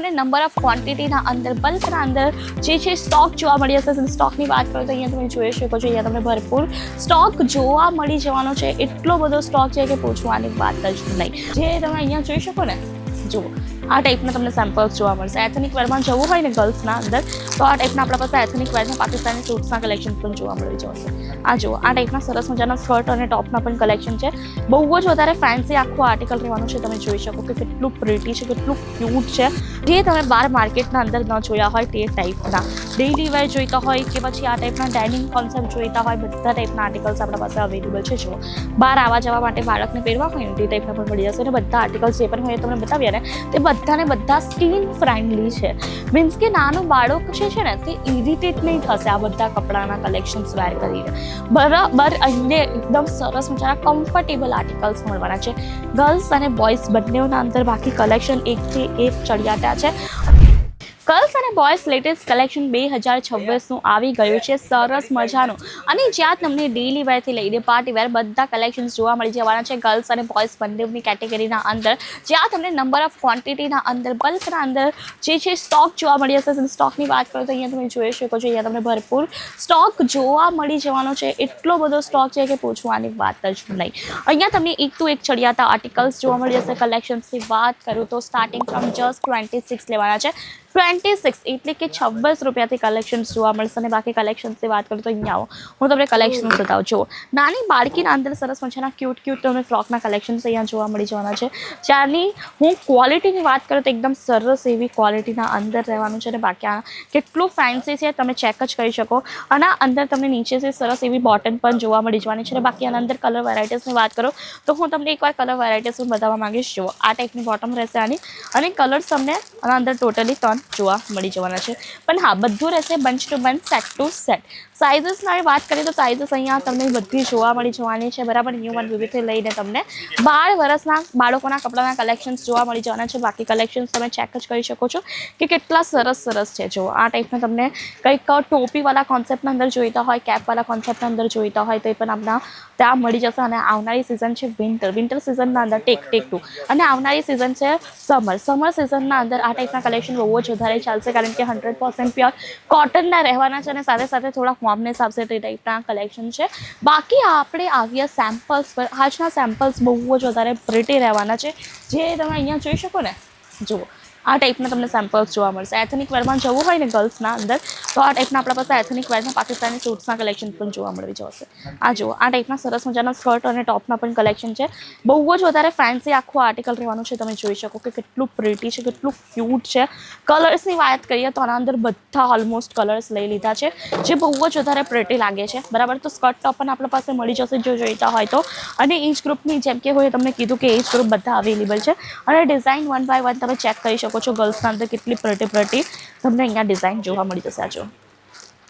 તમને number of ક્વોન્ટિટીના અંદર બલ્કના અંદર જે સ્ટોક જોવા મળી હશે. સ્ટોકની વાત કરો તો અહીંયા તમે જોઈ શકો છો, અહીંયા તમને ભરપૂર સ્ટોક જોવા મળી જવાનો છે. એટલો બધો સ્ટોક છે કે પૂછવાની વાત જ નહીં. જે તમે અહીંયા જોઈ શકો ને, જુઓ આ ટાઈપના તમને સેમ્પલ્સ જોવા મળશે. એથનિક વેરમાં જવું હોય ને ગર્લ્સના અંદર તો આ ટાઈપના આપણા પાસે એથનિક વેરના પાકિસ્તાની સૂટ્સના કલેક્શન પણ જોવા મળી જશે. આ જુઓ આ ટાઈપના સરસ મજાના સ્કર્ટ અને ટોપના પણ કલેક્શન છે. બહુ જ વધારે ફેન્સી આખું આર્ટિકલ રહેવાનું છે. તમે જોઈ શકો કે કેટલું પ્રિટી છે, કેટલું ક્યુટ છે. જે તમે બહાર માર્કેટના અંદર ન જોયા હોય તે ટાઈપના ડેઇલી વેર જોઈતા હોય કે પછી આ ટાઈપના ડાઇનિંગ કોન્સેપ્ટ જોઈતા હોય, બધા ટાઈપના આર્ટિકલ્સ આપણા પાસે અવેલેબલ છે. જુઓ બહાર આવવા જવા માટે બાળકને પહેરવા હોય ને તે ટાઈપના પણ મળી જશે. અને બધા આર્ટિકલ્સ જે પણ હોય તમને બતાવ્યા ને તે બધાને બધા સ્કિન ફ્રેન્ડલી છે. મીન્સ કે નાનું બાળક છે ને તે ઇરિટેટ નહીં થશે આ બધા કપડાના કલેક્શન્સ વેર કરીને. બરાબર અહીંયા એકદમ સરસ મજાના કમ્ફર્ટેબલ આર્ટિકલ્સ મળવાના છે. ગર્લ્સ અને બોયઝ બંનેના અંદર બાકી કલેક્શન એકથી એક ચડિયાતા છે. ગર્લ્સ અને બોયઝ લેટેસ્ટ કલેક્શન 2026નું આવી ગયું છે, સરસ મજાનું. અને જ્યાં તમને ડેઇલી વેરથી લઈને પાર્ટી વેર બધા કલેક્શન્સ જોવા મળી જવાના છે ગર્લ્સ અને બોયઝ બંનેની કેટેગરીના અંદર. જ્યાં તમને નંબર ઓફ ક્વોન્ટિટીના અંદર બલ્કના અંદર જે સ્ટોક જોવા મળી હશે. સ્ટોકની વાત કરો તો અહીંયા તમે જોઈ શકો છો, અહીંયા તમને ભરપૂર સ્ટોક જોવા મળી જવાનો છે. એટલો બધો સ્ટોક છે કે પૂછવાની વાત જ નહીં. અહીંયા તમને એક તો એક ચડિયાતા આર્ટિકલ્સ જોવા મળી જશે. કલેક્શન્સની વાત કરું તો સ્ટાર્ટિંગ ફ્રોમ જસ્ટ 26 લેવાના છે. 26 એટલે કે 26 રૂપિયાથી કલેક્શન્સ જોવા મળશે. અને બાકી કલેક્શન્સની વાત કરું તો અહીંયા આવો, હું તમને કલેક્શન્સ બતાવું. જુઓ નાની બાળકીના અંદર સરસ મજાના ક્યુટ તમને ફ્રોકના કલેક્શન્સ અહીંયા જોવા મળી જવાના છે. જ્યારની હું ક્વોલિટીની વાત કરું તો એકદમ સરસ એવી ક્વોલિટીના અંદર રહેવાનું છે. અને બાકી આ કેટલું ફેન્સી છે તમે ચેક જ કરી શકો. અને અંદર તમને નીચેથી સરસ એવી બોટમ પણ જોવા મળી જવાની છે. અને બાકી આના અંદર કલર વેરાયટીઝની વાત કરું તો હું તમને એકવાર કલર વેરાયટીઝ પણ બતાવવા માંગીશ. જુઓ આ ટાઈપની બોટમ રહેશે આની, અને કલર્સ તમને આના અંદર ટોટલી 3 જોવા મળી જવાના છે. પણ હા, બધું રહેશે bunch to bunch, set to set. સાઇઝસની વાત કરીએ તો સાઇઝસ અહીંયા તમને બધી જોવા મળી જવાની છે. બરાબર, ન્યૂ બેબીથી લઈને તમને 12 વર્ષના બાળકોના કપડાના કલેક્શન્સ જોવા મળી જવાના છે. બાકી કલેક્શન્સ તમે ચેક જ કરી શકો છો કે કેટલા સરસ છે. જુઓ આ ટાઈપના તમને કંઈક ટોપીવાળા કોન્સેપ્ટના અંદર જોઈતા હોય, કેપવાળા કોન્સેપ્ટના અંદર જોઈતા હોય તો એ પણ આપણા ત્યાં મળી જશે. અને આવનારી સિઝન છે વિન્ટર સિઝનના અંદર ટેક 2, અને આવનારી સિઝન છે સમર સિઝનના અંદર આ ટાઈપના કલેક્શન બહુ જ વધારે ચાલશે. કારણ કે 100% પ્યોર કોટનના રહેવાના છે. અને સાથે સાથે થોડા મોમનેસ આવશે તે ટાઈપના કલેક્શન છે. બાકી આપણે આવીએ સેમ્પલ્સ પર. આજના સેમ્પલ્સ બહુ જ વધારે પ્રિટી રહેવાના છે. જે તમે અહીંયા જોઈ શકો ને, જુઓ આ ટાઈપના તમને સેમ્પલ્સ જોવા મળશે. એથનિક વેરમાં જવું હોય ને ગર્લ્સના અંદર તો આ ટાઈપના આપણા પાસે એથનિક વેરના પાકિસ્તાની સૂટ્સના કલેક્શન પણ જોવા મળી જશે. આ જુઓ આ ટાઈપના સરસ મજાના સ્કર્ટ અને ટોપના પણ કલેક્શન છે. બહુ જ વધારે ફેન્સી આખું આર્ટિકલ રહેવાનું છે. તમે જોઈ શકો કે કેટલું પ્રિટી છે, કેટલું ક્યુટ છે. કલર્સની વાત કરીએ તો આના અંદર બધા ઓલમોસ્ટ કલર્સ લઈ લીધા છે, જે બહુ જ વધારે પ્રિટી લાગે છે. બરાબર, તો સ્કર્ટ ટોપ પણ આપણા પાસે મળી જશે જો જોઈતા હોય તો. અને એજ ગ્રુપની જેમ કે હોય તમને કીધું કે એજ ગ્રુપ બધા અવેલેબલ છે. અને ડિઝાઇન 1 બાય 1 તમે ચેક કરી શકો છો. ગર્લ્સના અંદર કેટલી પ્રિટી તમને અહીંયા ડિઝાઇન જોવા મળી જશે. આ જો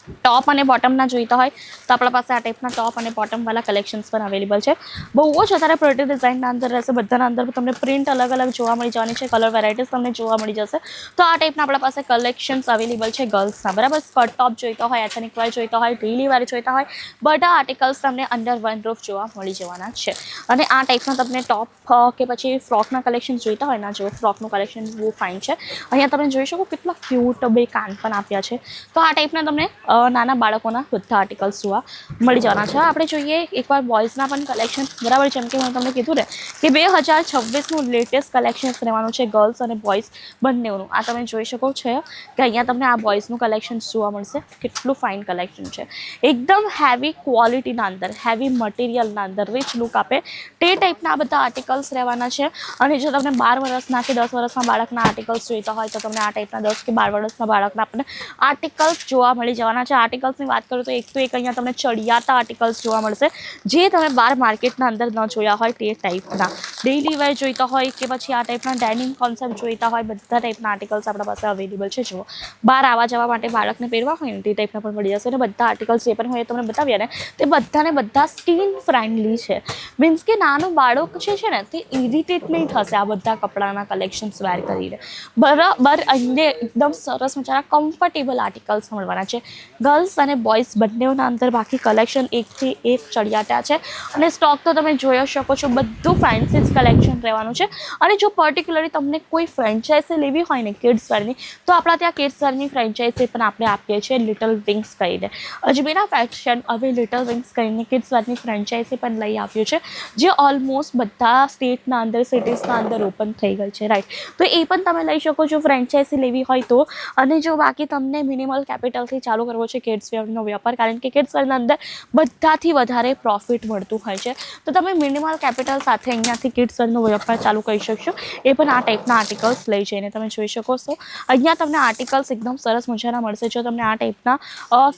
ટોપ અને બોટમના જોઈતા હોય તો આપણા પાસે આ ટાઈપના ટોપ અને બોટમવાળા કલેક્શન્સ પણ અવેલેબલ છે. બહુ જ વધારે પ્રિટી ડિઝાઇનના અંદર રહેશે. બધાના અંદર તમને પ્રિન્ટ અલગ અલગ જોવા મળી જવાની છે. કલર વેરાયટીઝ તમને જોવા મળી જશે. તો આ ટાઈપના આપણા પાસે કલેક્શન્સ અવેલેબલ છે ગર્લ્સના. બરાબર, સ્કર્ટ ટોપ જોઈતા હોય, એથનિક વેર જોઈતા હોય, ડેઇલી વેર જોઈતા હોય, બધા આર્ટિકલ્સ તમને અંડર વન રૂફ જોવા મળી જવાના છે. અને આ ટાઈપના તમને ટોપ કે પછી ફ્રોકના કલેક્શન જોઈતા હોય ના, જો ફ્રોકનું કલેક્શન બહુ ફાઇન છે. અહીંયા તમે જોઈ શકો કેટલા ક્યુટ બે કાન પણ આપ્યા છે. તો આ ટાઈપના તમને નાના બાળકોના બધા આર્ટિકલ્સ જોવા મળી જવાના છે. આપણે જોઈએ એકવાર બોયઝના પણ કલેક્શન. બરાબર, જેમ કે હું તમને કીધું ને કે 2026નું લેટેસ્ટ કલેક્શન્સ રહેવાનું છે ગર્લ્સ અને બોયઝ બંનેનું. આ તમે જોઈ શકો છો કે અહીંયા તમને આ બોયઝનું કલેક્શન જોવા મળશે. કેટલું ફાઇન કલેક્શન છે, એકદમ હેવી ક્વોલિટીના અંદર, હેવી મટીરિયલના અંદર રીચ લુક આપે તે ટાઈપના આ બધા આર્ટિકલ્સ રહેવાના છે. અને જો તમને 12 વર્ષના કે 10 વર્ષના બાળકના આર્ટિકલ્સ જોઈતા હોય તો તમને આ ટાઈપના 10 કે 12 વર્ષના બાળકના આપણને આર્ટિકલ્સ જોવા મળી જવાના છે. આર્ટિકલ્સની વાત કરું તો એક તો એક અહીંયા તમને ચડિયાતા આર્ટિકલ્સ જોવા મળશે, જે તમે બહાર માર્કેટના અંદર ન જોયા હોય તે ટાઈપના. ડેઇલી વેર જોઈતા હોય કે પછી આ ટાઈપના ડાઇનિંગ કોન્સેપ્ટ જોઈતા હોય, બધા ટાઈપના આર્ટિકલ્સ આપણા પાસે અવેલેબલ છે. જુઓ બહાર આવવા જવા માટે બાળકને પહેરવા હોય ને તે ટાઈપના પણ મળી જશે. અને બધા આર્ટિકલ્સ જે પણ હોય તમને બતાવ્યા ને તે બધાને બધા સ્કિન ફ્રેન્ડલી છે. મીન્સ કે નાનું બાળક છે ને તે ઇરિટેટ નહીં થશે આ બધા કપડાના કલેક્શન્સ વેર કરીને. બરાબર, અહીંયા એકદમ સરસ મજાના કમ્ફર્ટેબલ આર્ટિકલ્સ મળવાના છે. ગર્લ્સ અને બોયઝ બંનેના અંદર બાકી કલેક્શન એકથી એક ચડિયાતા છે અને સ્ટોક તો તમે જોઈ શકો છો, બધું ફેન્સી જ કલેક્શન રહેવાનું છે. અને જો પર્ટિક્યુલરલી તમને કોઈ ફ્રેન્ચાઇઝી લેવી હોય ને કિડ્સ વેરની, તો આપણા ત્યાં કિડ્સ વેરની ફ્રેન્ચાઇઝી પણ આપણે આપીએ છીએ લિટલ વિંગ્સ કરીને. અજમેરા ફેશન હવે લિટલ વિંગ્સ કરીને કિડ્સ વેરની ફ્રેન્ચાઇઝી પણ લઈ આવ્યું છે, જે ઓલમોસ્ટ બધા સ્ટેટના અંદર સિટીઝના અંદર ઓપન થઈ ગઈ છે, રાઈટ. તો એ પણ તમે લઈ શકો છો ફ્રેન્ચાઇઝી લેવી હોય તો. અને જો બાકી તમને મિનિમલ કેપિટલથી ચાલુ કરવો છે કિડ્સ વેરનો વ્યાપાર, કારણ કે કિડ્સ વેરના અંદર બધાથી વધારે પ્રોફિટ મળતું હોય છે, તો તમે મિનિમલ કેપિટલ સાથે અહીંયાથી કિડ્સ વેરનો વ્યાપાર ચાલુ કરી શકશો. એ પણ આ ટાઈપના આર્ટિકલ્સ લઈ જઈને તમે જોઈ શકો છો. અહીંયા તમને આર્ટિકલ્સ એકદમ સરસ મજાના મળશે. જો તમને આ ટાઈપના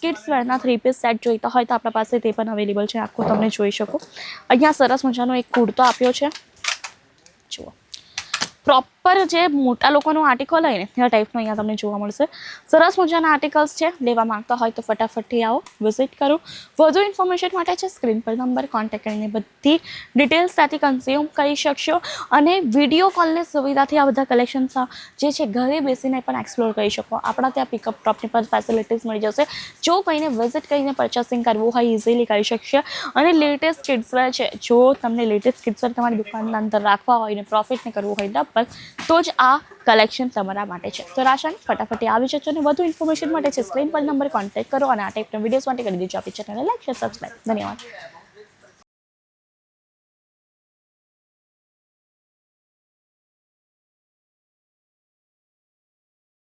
કિડ્સ વેરના 3 પીસ સેટ જોઈતા હોય તો આપણા પાસે તે પણ અવેલેબલ છે. આખું તમે જોઈ શકો. અહીંયા સરસ મજાનો એક કુર્તો આપ્યો છે, જુઓ. પ્રોપર જે મોટા લોકોનું આર્ટિકલ હોય ને એ ટાઈપનું અહીંયા તમને જોવા મળશે. સરસ મજાના આર્ટિકલ્સ છે. લેવા માંગતા હોય તો ફટાફટથી આવો, વિઝિટ કરો. વધુ ઇન્ફોર્મેશન માટે છે સ્ક્રીન પર નંબર, કોન્ટેક્ટ કરીને બધી ડિટેલ્સ સાથે કન્ઝ્યુમ કરી શકશો. અને વિડીયો કોલની સુવિધાથી આ બધા કલેક્શન્સ જે છે ઘરે બેસીને પણ એક્સપ્લોર કરી શકો. આપણા ત્યાં પિકઅપ ડ્રોપની પણ ફેસિલિટીઝ મળી જશે. જો કોઈને વિઝિટ કરીને પરચેસિંગ કરવું હોય ઇઝીલી કરી શકશે. અને લેટેસ્ટ કિડ્સવેર છે, જો તમને લેટેસ્ટ કિડ્સવેર તમારી દુકાનના અંદર રાખવા હોય ને પ્રોફિટને કરવું હોય ડબલ, તો જ આ કલેક્શન તમારા માટે છે. તો રાશન ફટાફટ આવી જજો. અને વધુ ઇન્ફોર્મેશન માટે છે સ્ક્રીન પર નંબર, કોન્ટેક્ટ કરો. અને આ ટાઈપના વિડીયોઝ માટે કરી દેજો આપણી ચેનલને લાઈક, શેર, સબસ્ક્રાઈબ. ધન્યવાદ.